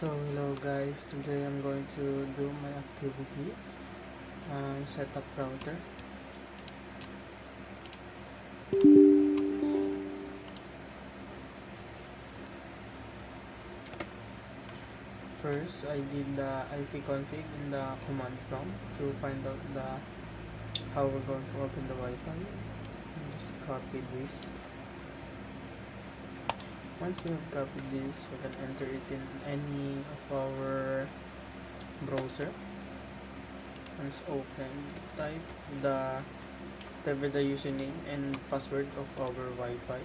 So hello guys, today I'm going to do my activity, setup router. First, I did the ipconfig in the command prompt to find out how we're going to open the Wi-Fi. Just copy this. Once we have copied this, we can enter it in any of our browser. Once open, type whatever the username and password of our Wi-Fi.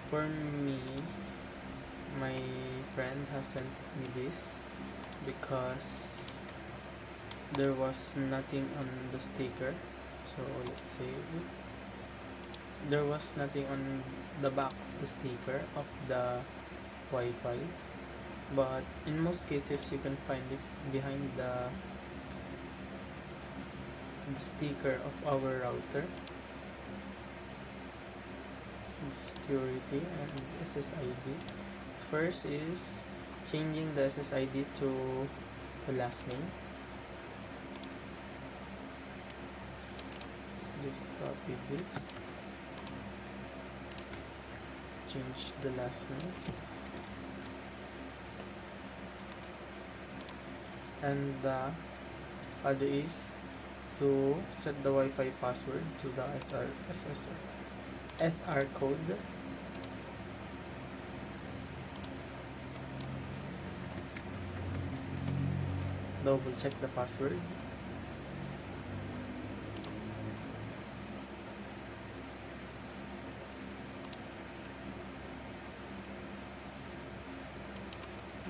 For me, my friend has sent me this because there was nothing on the sticker. So let's say there was nothing on the back of the sticker of the Wi-Fi, but in most cases you can find it behind the sticker of our router. Security and SSID. First is changing the SSID to the last name. Let's just copy this, change the last name, and the other is to set the Wi-Fi password to the SR code. Double check the password.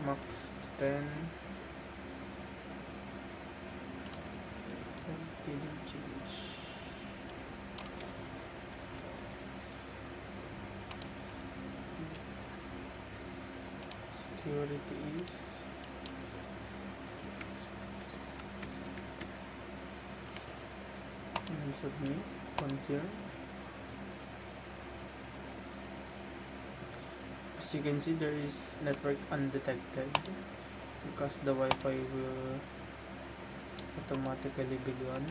Max 10. Didn't change. Security is and submit, confirm. As you can see, there is network undetected because the Wi-Fi will automatically be gone.